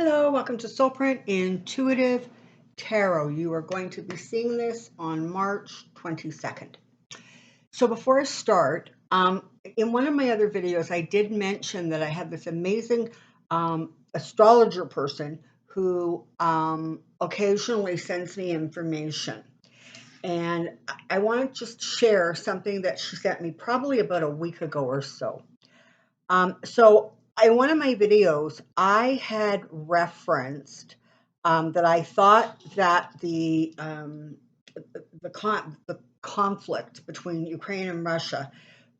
Hello, welcome to Soulprint Intuitive Tarot. You are going to be seeing this on March 22nd. So before I start, in one of my other videos, I did mention that I have this amazing astrologer person who occasionally sends me information. And I want to just share something that she sent me probably about a week ago or so. So in one of my videos, I had referenced that I thought that the conflict between Ukraine and Russia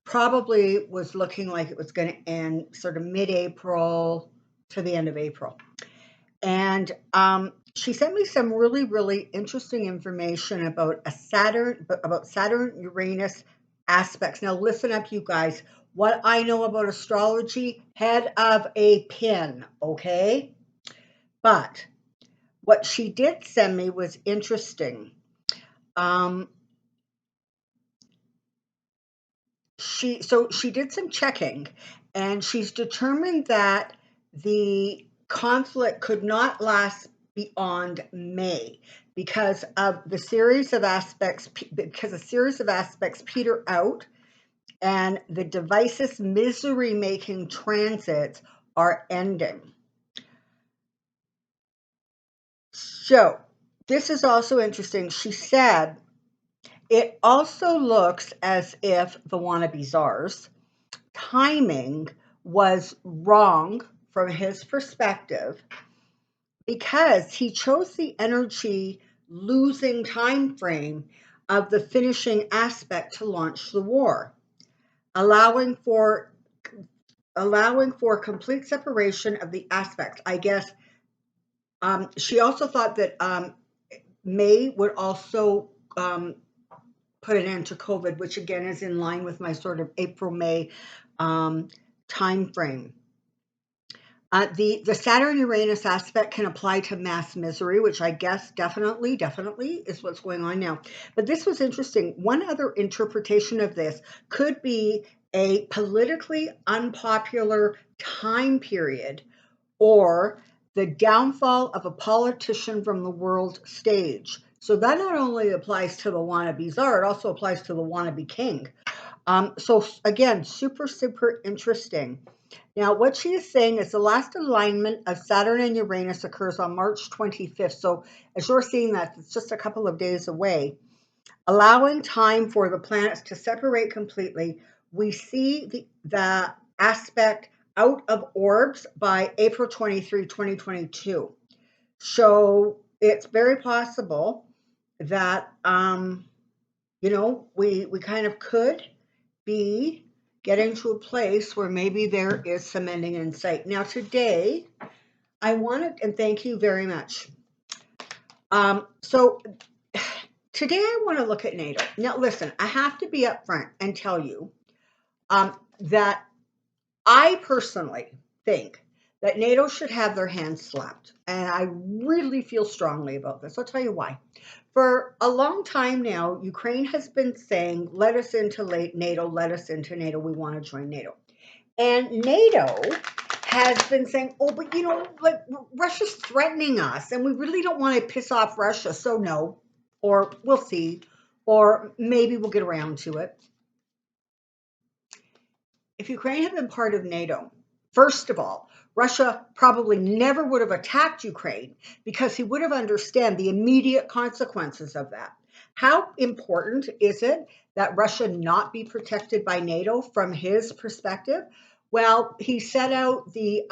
probably was looking like it was going to end sort of mid-April to the end of April. And she sent me some really, really interesting information about Saturn Uranus aspects. Now, listen up, you guys. What I know about astrology, head of a pin, okay? But what she did send me was interesting. She did some checking, and she's determined that the conflict could not last beyond May because a series of aspects peter out, and the device's misery-making transits are ending. So this is also interesting. She said it also looks as if the wannabe czar's timing was wrong from his perspective because he chose the energy losing time frame of the finishing aspect to launch the war, allowing for complete separation of the aspects. I guess she also thought that May would also put an end to COVID, which again is in line with my sort of April-May time frame. The Saturn-Uranus aspect can apply to mass misery, which I guess definitely is what's going on now. But this was interesting. One other interpretation of this could be a politically unpopular time period, or the downfall of a politician from the world stage. So that not only applies to the wannabe czar, it also applies to the wannabe king. So again, super, super interesting. Now, what she is saying is the last alignment of Saturn and Uranus occurs on March 25th. So as you're seeing that, it's just a couple of days away, allowing time for the planets to separate completely. We see the aspect out of orbs by April 23, 2022. So it's very possible that, we kind of could be getting to a place where maybe there is some ending in sight. Now, today, I wanted, and thank you very much. So today I want to look at NATO. Now, listen, I have to be upfront and tell you that I personally think that NATO should have their hands slapped. And I really feel strongly about this. I'll tell you why. For a long time now, Ukraine has been saying, let us into NATO, let us into NATO, we want to join NATO. And NATO has been saying, oh, but like Russia's threatening us and we really don't want to piss off Russia, so no, or we'll see, or maybe we'll get around to it. If Ukraine had been part of NATO, first of all, Russia probably never would have attacked Ukraine because he would have understood the immediate consequences of that. How important is it that Russia not be protected by NATO from his perspective? Well, he set out the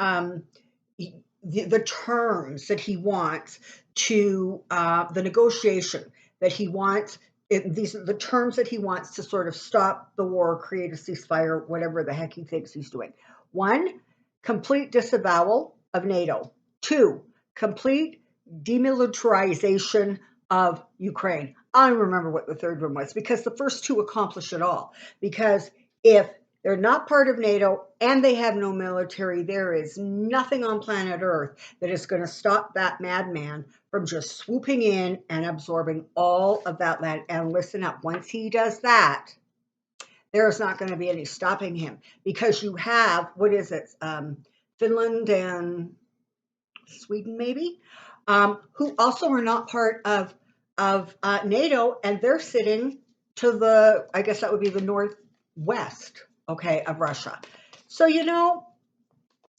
terms that he wants to the negotiation that he wants. These are the terms that he wants to sort of stop the war, create a ceasefire, whatever the heck he thinks he's doing. 1, complete disavowal of NATO. 2, complete demilitarization of Ukraine. I don't remember what the third one was because the first 2 accomplish it all. Because if they're not part of NATO and they have no military, there is nothing on planet Earth that is going to stop that madman from just swooping in and absorbing all of that land. And listen up, once he does that, there is not going to be any stopping him because you have, Finland and Sweden maybe, who also are not part of NATO, and they're sitting to the, I guess that would be the northwest, okay, of Russia. So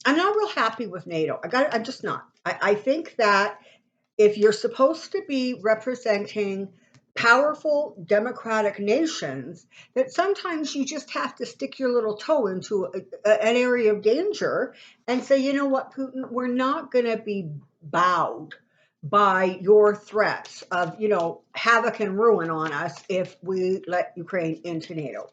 I'm not real happy with NATO. I'm just not. I think that if you're supposed to be representing powerful democratic nations, that sometimes you just have to stick your little toe into an area of danger and say, you know what, Putin, we're not going to be bowed by your threats of, havoc and ruin on us if we let Ukraine into NATO.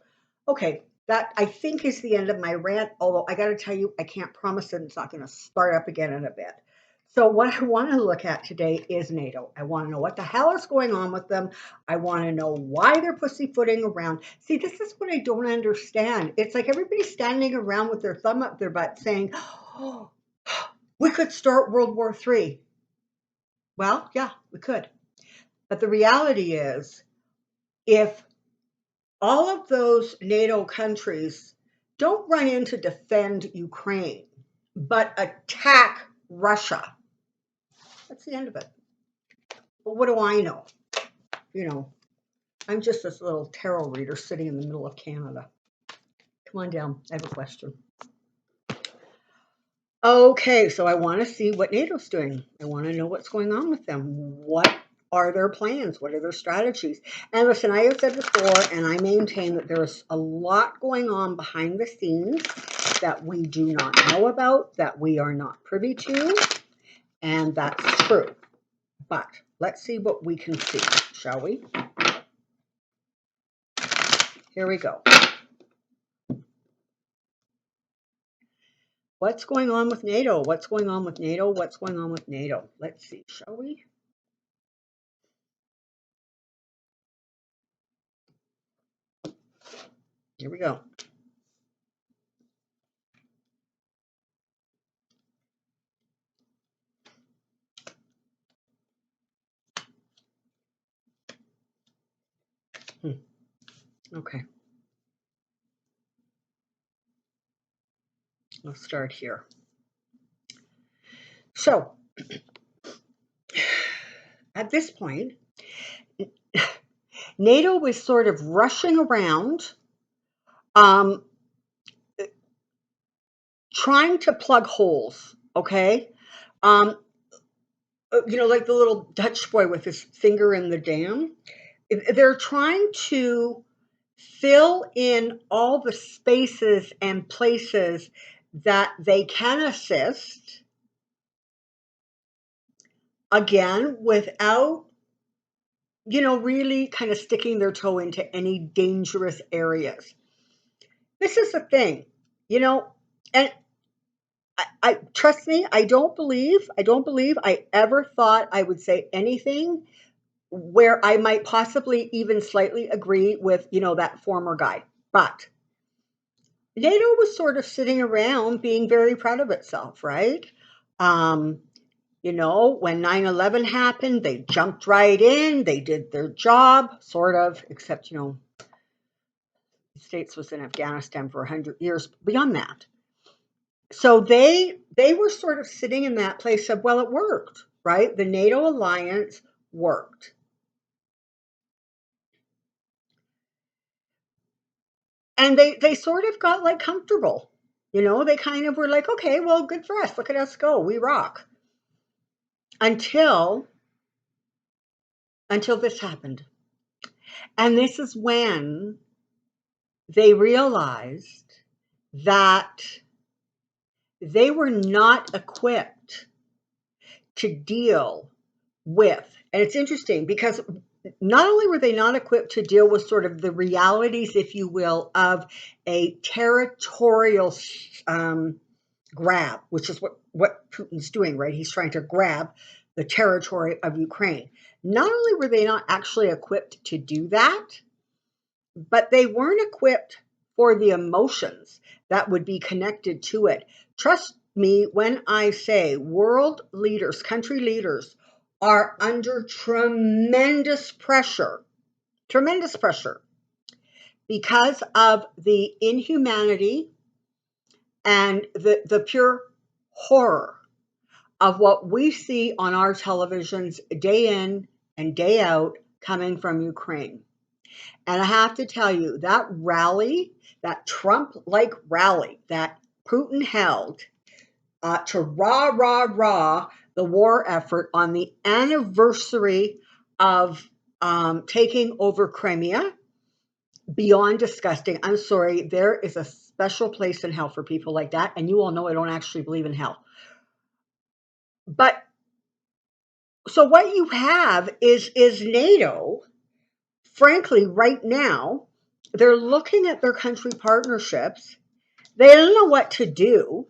Okay, that I think is the end of my rant, although I got to tell you, I can't promise that it's not going to start up again in a bit. So what I want to look at today is NATO. I want to know what the hell is going on with them. I want to know why they're pussyfooting around. See, this is what I don't understand. It's like everybody's standing around with their thumb up their butt saying, oh, we could start World War III. Well, yeah, we could. But the reality is, if all of those NATO countries don't run in to defend Ukraine, but attack Russia, that's the end of it. But what do I know? I'm just this little tarot reader sitting in the middle of Canada. Come on down. I have a question. Okay, so I want to see what NATO's doing. I want to know what's going on with them. What are their plans? What are their strategies? And listen, I have said before, and I maintain that there's a lot going on behind the scenes that we do not know about, that we are not privy to, and that's true. But let's see what we can see, shall we? Here we go. What's going on with NATO? What's going on with NATO? What's going on with NATO? Let's see, shall we? Here we go. Okay. Let's start here. So, at this point, NATO was sort of rushing around, trying to plug holes, okay? Like the little Dutch boy with his finger in the dam. They're trying to fill in all the spaces and places that they can assist, again, without, really kind of sticking their toe into any dangerous areas. This is the thing, and I trust me, I don't believe I ever thought I would say anything where I might possibly even slightly agree with, that former guy. But NATO was sort of sitting around being very proud of itself, right? When 9/11 happened, they jumped right in, they did their job, sort of, except, the States was in Afghanistan for 100 years beyond that. So they were sort of sitting in that place of, well, it worked, right? The NATO alliance worked. And they sort of got like comfortable. They kind of were like, okay, well, good for us. Look at us go. We rock. Until this happened. And this is when they realized that they were not equipped to deal with. And it's interesting because not only were they not equipped to deal with sort of the realities, if you will, of a territorial grab, which is what Putin's doing, right? He's trying to grab the territory of Ukraine. Not only were they not actually equipped to do that, but they weren't equipped for the emotions that would be connected to it. Trust me when I say world leaders, country leaders, are under tremendous pressure because of the inhumanity and the pure horror of what we see on our televisions day in and day out coming from Ukraine. And I have to tell you, that rally, that Trump like rally that Putin held to rah the war effort on the anniversary of taking over Crimea, beyond disgusting. I'm sorry, there is a special place in hell for people like that. And you all know I don't actually believe in hell. But so what you have is NATO, frankly, right now, they're looking at their country partnerships. They don't know what to do.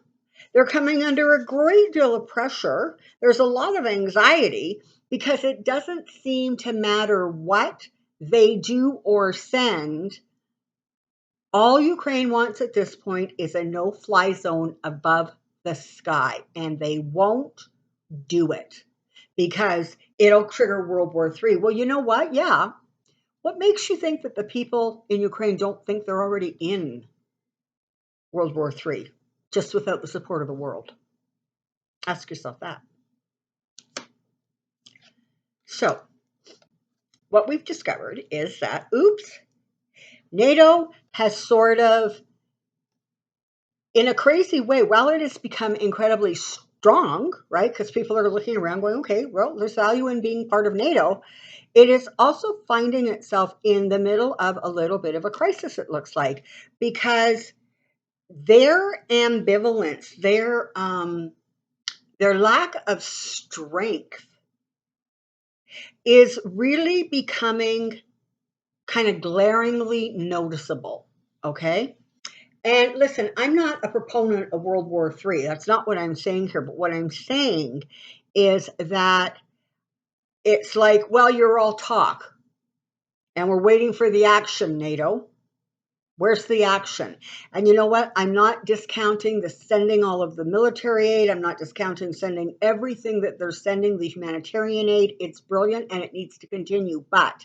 They're coming under a great deal of pressure. There's a lot of anxiety because it doesn't seem to matter what they do or send. All Ukraine wants at this point is a no-fly zone above the sky, and they won't do it because it'll trigger World War III. Well, you know what? Yeah. What makes you think that the people in Ukraine don't think they're already in World War III just without the support of the world? Ask yourself that. So, what we've discovered is that, oops, NATO has sort of, in a crazy way, while it has become incredibly strong, right? Because people are looking around going, okay, well, there's value in being part of NATO. It is also finding itself in the middle of a little bit of a crisis, it looks like, because their ambivalence, their lack of strength is really becoming kind of glaringly noticeable, okay? And listen, I'm not a proponent of World War III. That's not what I'm saying here. But what I'm saying is that it's like, well, you're all talk, and we're waiting for the action, NATO. Where's the action? And you know what? I'm not discounting the sending all of the military aid. I'm not discounting sending everything that they're sending, the humanitarian aid. It's brilliant and it needs to continue. But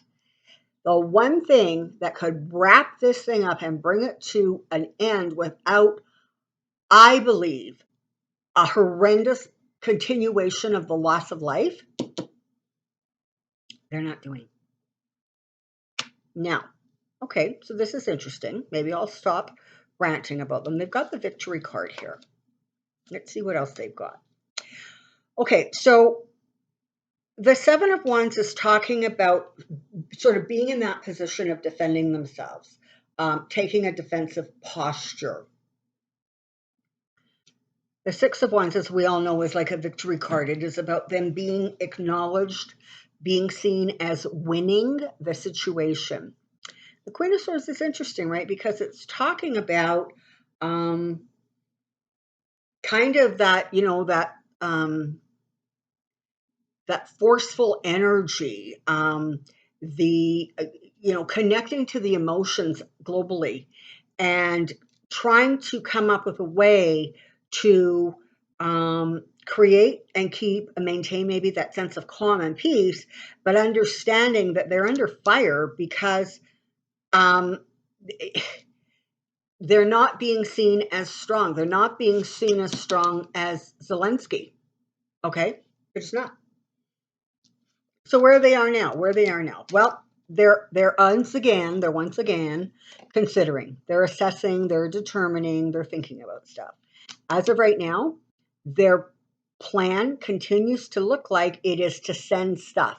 the one thing that could wrap this thing up and bring it to an end without, I believe, a horrendous continuation of the loss of life, they're not doing. Now, okay, so this is interesting. Maybe I'll stop ranting about them. They've got the victory card here. Let's see what else they've got. Okay, so the Seven of Wands is talking about sort of being in that position of defending themselves, taking a defensive posture. The Six of Wands, as we all know, is like a victory card. It is about them being acknowledged, being seen as winning the situation. The Queen of Swords is interesting, right? Because it's talking about kind of that, you know, that forceful energy, the connecting to the emotions globally, and trying to come up with a way to create and keep and maintain maybe that sense of calm and peace, but understanding that they're under fire because they're not being seen as strong. They're not being seen as strong as Zelensky. Okay? They're just not. So where they are now? Well, they're once again considering. They're assessing, they're determining, they're thinking about stuff. As of right now, their plan continues to look like it is to send stuff.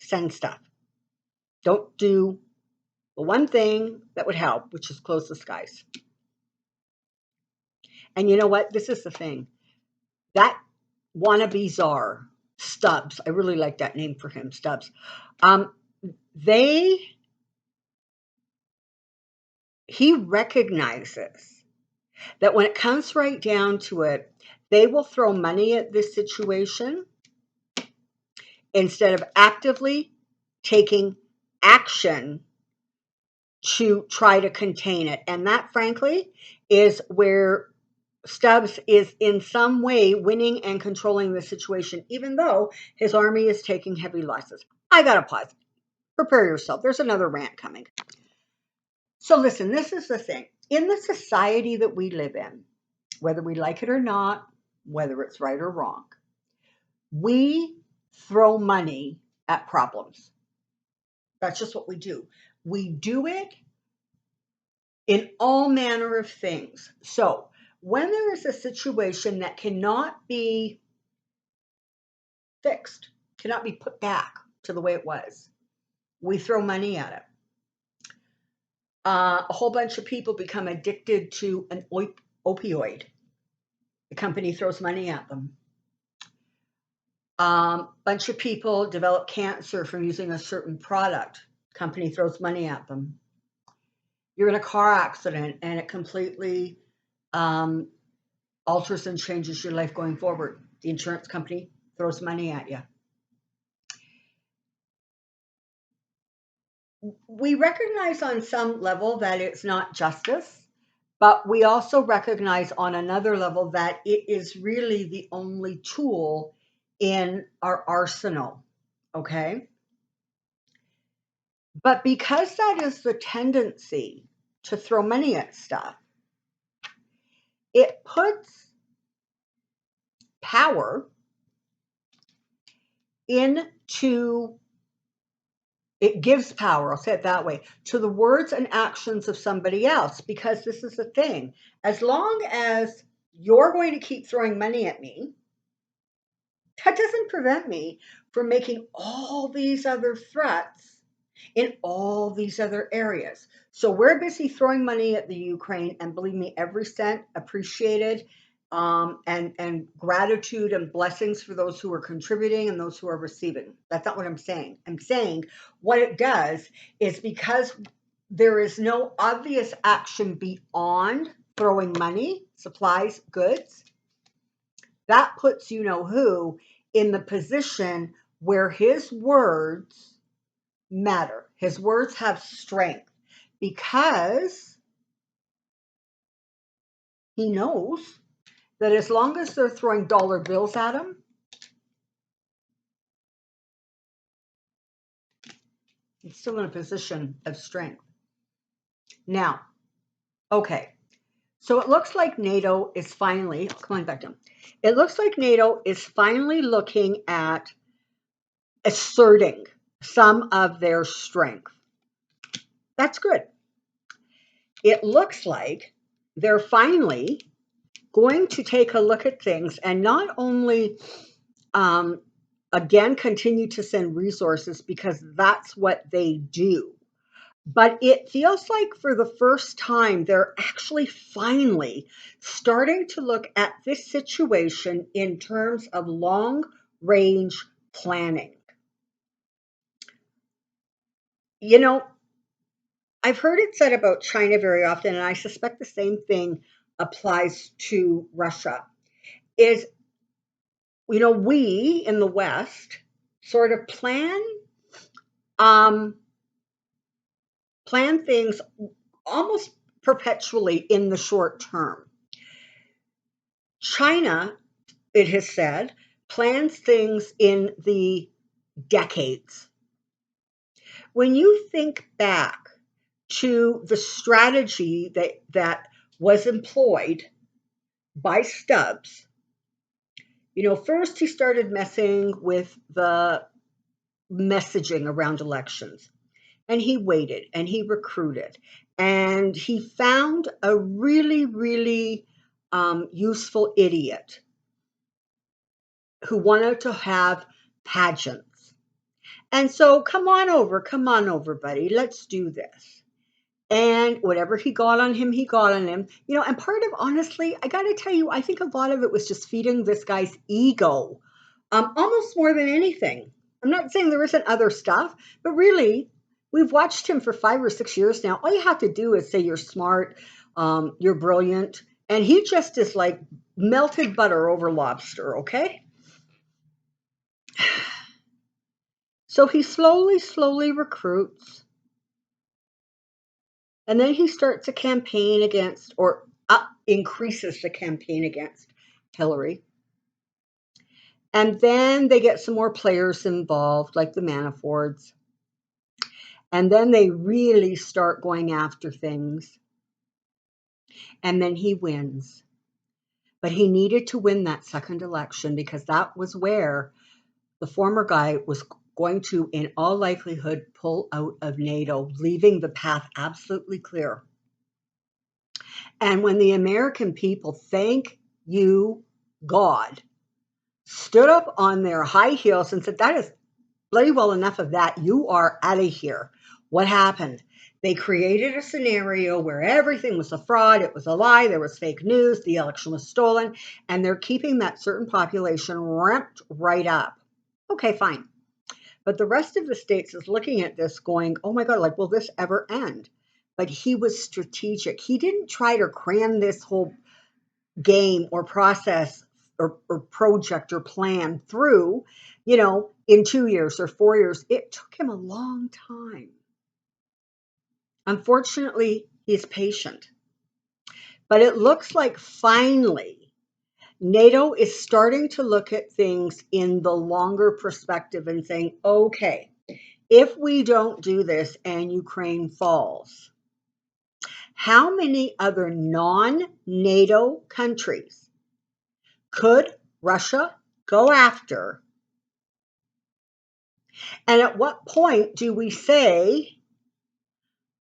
Send stuff. Don't do the one thing that would help, which is close the skies. And you know what? This is the thing. That wannabe czar, Stubbs, I really like that name for him, Stubbs. He recognizes that when it comes right down to it, they will throw money at this situation instead of actively taking action to try to contain it. And that, frankly, is where Stubbs is in some way winning and controlling the situation, even though his army is taking heavy losses. I got to pause. Prepare yourself. There's another rant coming. So listen, this is the thing. In the society that we live in, whether we like it or not, whether it's right or wrong, We throw money at problems. That's just what we do. We do it in all manner of things. So when there is a situation that cannot be fixed, cannot be put back to the way it was, we throw money at it. A whole bunch of people become addicted to an opioid. The company throws money at them. Bunch of people develop cancer from using a certain product. Company throws money at them. You're in a car accident and it completely alters and changes your life going forward. The insurance company throws money at you. We recognize on some level that it's not justice, but we also recognize on another level that it is really the only tool in our arsenal, okay? But because that is the tendency to throw money at stuff, it puts power into, it gives power, I'll say it that way, to the words and actions of somebody else. Because this is the thing, as long as you're going to keep throwing money at me, that doesn't prevent me from making all these other threats in all these other areas. So we're busy throwing money at the Ukraine, and believe me, every cent appreciated, and gratitude and blessings for those who are contributing and those who are receiving. That's not what I'm saying. I'm saying what it does is, because there is no obvious action beyond throwing money, supplies, goods, that puts you know who in the position where his words matter. His words have strength because he knows that as long as they're throwing dollar bills at him, he's still in a position of strength. Now, okay, so it looks like NATO is finally, come on back down. It looks like NATO is finally looking at asserting some of their strength. That's good. It looks like they're finally going to take a look at things and not only again continue to send resources, because that's what they do, but it feels like for the first time they're actually finally starting to look at this situation in terms of long range planning. You know, I've heard it said about China very often, and I suspect the same thing applies to Russia, is, you know, we in the West sort of um, plan things almost perpetually in the short term. China, it has said, plans things in the decades. When you think back to the strategy that was employed by Stubbs, you know, first he started messing with the messaging around elections. And he waited and he recruited and he found a really, really useful idiot who wanted to have pageants. And so, come on over, buddy, let's do this. And whatever he got on him, he got on him. You know, and part of, honestly, I got to tell you, I think a lot of it was just feeding this guy's ego, almost more than anything. I'm not saying there isn't other stuff, but really, we've watched him for 5 or 6 years now. All you have to do is say you're smart, you're brilliant, and he just is like melted butter over lobster, okay? So he slowly recruits, and then he starts a campaign against, or increases the campaign against Hillary. And then they get some more players involved, like the Manaforts. And then they really start going after things. And then he wins. But he needed to win that second election because that was where the former guy was going to, in all likelihood, pull out of NATO, leaving the path absolutely clear. And when the American people, thank you, God, stood up on their high heels and said, that is bloody well enough of that. You are out of here. What happened? They created a scenario where everything was a fraud, it was a lie, there was fake news, the election was stolen, and they're keeping that certain population ramped right up. Okay, fine. But the rest of the states is looking at this going, oh my God, like, will this ever end? But he was strategic. He didn't try to cram this whole game or process or project or plan through, in 2 years or 4 years. It took him a long time. Unfortunately, he's patient. But it looks like finally NATO is starting to look at things in the longer perspective and saying, okay, if we don't do this and Ukraine falls, how many other non-NATO countries could Russia go after? And at what point do we say,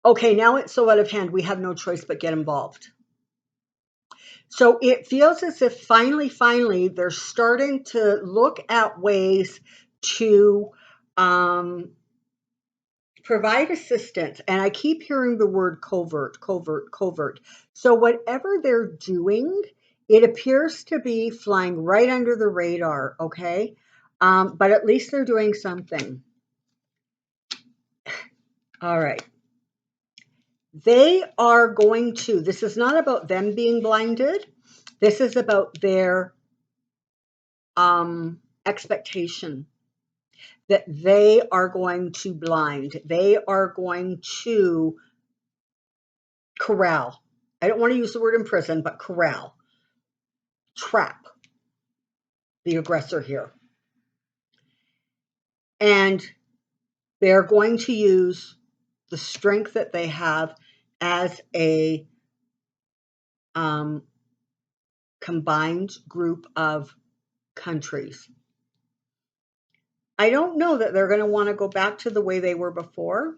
okay, now it's so out of hand, we have no choice but get involved? So it feels as if finally, they're starting to look at ways to provide assistance. And I keep hearing the word covert. So whatever they're doing, it appears to be flying right under the radar, okay? But at least they're doing something. All right. They are going to, this is not about them being blinded. This is about their expectation that they are going to blind. They are going to corral. I don't want to use the word imprison, but corral, trap the aggressor here. And they're going to use the strength that they have as a combined group of countries. I don't know that they're going to want to go back to the way they were before.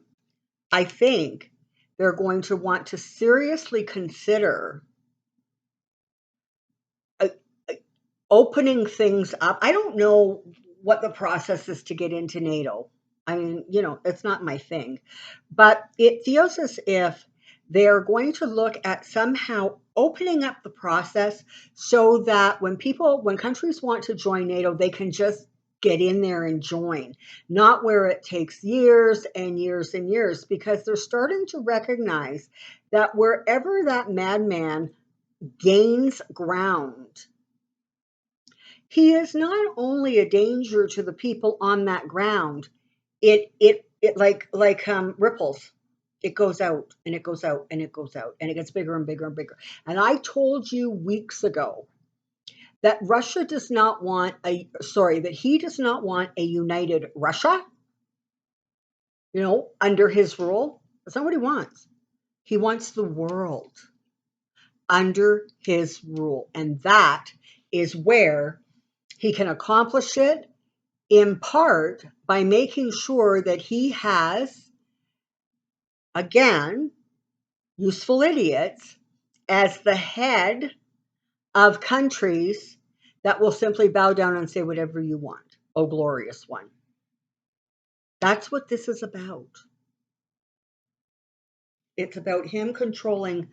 I think they're going to want to seriously consider opening things up. I don't know what the process is to get into NATO. I mean, it's not my thing. But it feels as if they're going to look at somehow opening up the process so that when countries want to join NATO, they can just get in there and join, not where it takes years and years and years, because they're starting to recognize that wherever that madman gains ground, he is not only a danger to the people on that ground, it like ripples. It goes out and it goes out and it goes out and it gets bigger and bigger and bigger. And I told you weeks ago that that he does not want a united Russia, under his rule. That's not what he wants. He wants the world under his rule. And that is where he can accomplish it, in part by making sure that he has, again, useful idiots as the head of countries that will simply bow down and say whatever you want. Oh, glorious one. That's what this is about. It's about him controlling,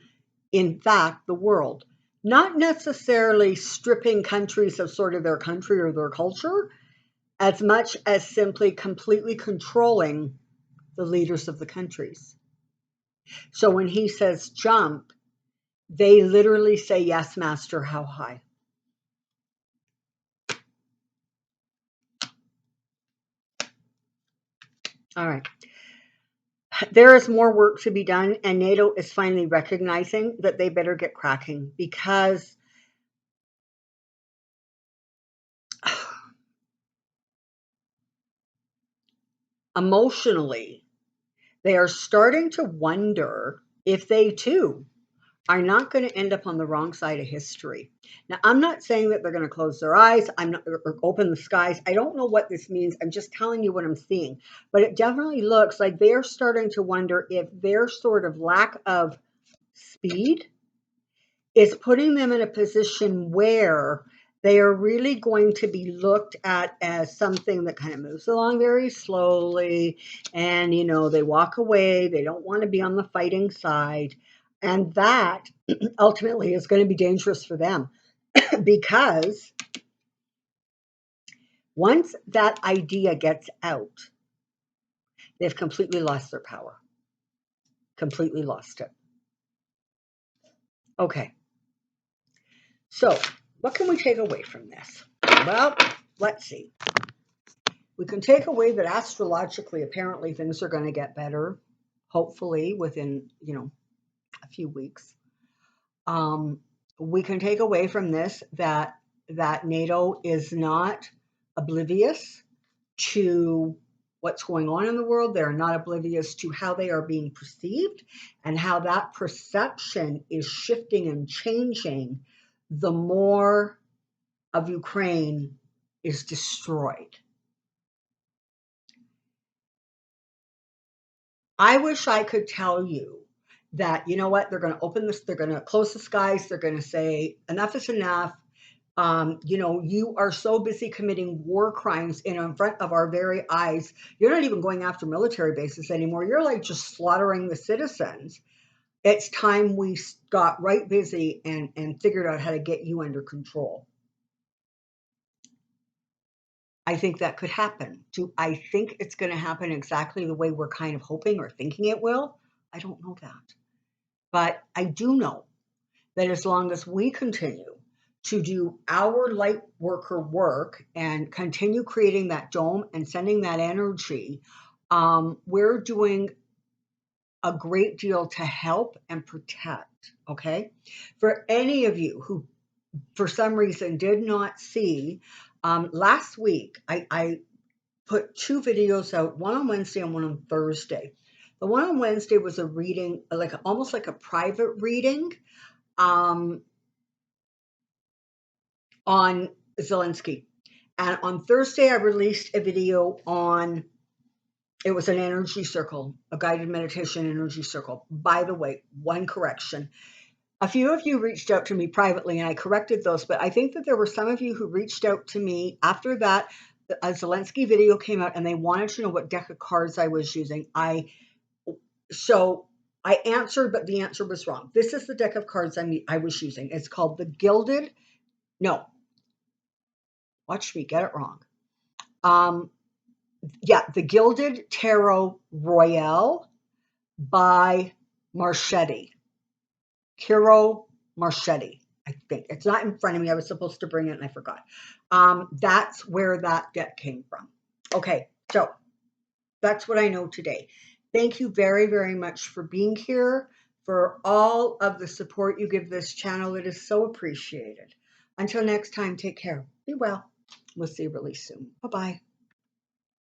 in fact, the world. Not necessarily stripping countries of sort of their country or their culture, as much as simply completely controlling the leaders of the countries. So when he says jump, they literally say, yes, master, how high? All right. There is more work to be done, and NATO is finally recognizing that they better get cracking, because emotionally, they are starting to wonder if they too are not going to end up on the wrong side of history. Now, I'm not saying that they're going to close their eyes, or open the skies. I don't know what this means. I'm just telling you what I'm seeing. But it definitely looks like they're starting to wonder if their sort of lack of speed is putting them in a position where they are really going to be looked at as something that kind of moves along very slowly, and they walk away. They don't want to be on the fighting side, and that ultimately is going to be dangerous for them because once that idea gets out, they've completely lost their power, completely lost it. Okay, so what can we take away from this? Well, let's see. We can take away that astrologically, apparently things are going to get better, hopefully within, a few weeks. We can take away from this that NATO is not oblivious to what's going on in the world. They're not oblivious to how they are being perceived and how that perception is shifting and changing the more of Ukraine is destroyed. I wish I could tell you that, you know what, they're going to open this, they're going to close the skies, they're going to say, enough is enough. You are so busy committing war crimes in front of our very eyes. You're not even going after military bases anymore. You're like just slaughtering the citizens. It's time we got right busy and figured out how to get you under control. I think that could happen. Do I think it's going to happen exactly the way we're kind of hoping or thinking it will? I don't know that. But I do know that as long as we continue to do our light worker work and continue creating that dome and sending that energy, we're doing a great deal to help and protect. Okay. For any of you who, for some reason, did not see, last week, I put 2 videos out, one on Wednesday and one on Thursday. The one on Wednesday was a reading, almost like a private reading on Zelensky. And on Thursday, I released a video on, it was an energy circle, a guided meditation energy circle. By the way, one correction. A few of you reached out to me privately and I corrected those, but I think that there were some of you who reached out to me after that. A Zelensky video came out and they wanted to know what deck of cards I was using. So I answered, but the answer was wrong. This is the deck of cards I was using. It's called the Gilded. No, watch me get it wrong. The Gilded Tarot Royale by Marchetti. Kiro Marchetti, I think. It's not in front of me. I was supposed to bring it and I forgot. That's where that deck came from. Okay, so that's what I know today. Thank you very, very much for being here, for all of the support you give this channel. It is so appreciated. Until next time, take care. Be well. We'll see you really soon. Bye-bye.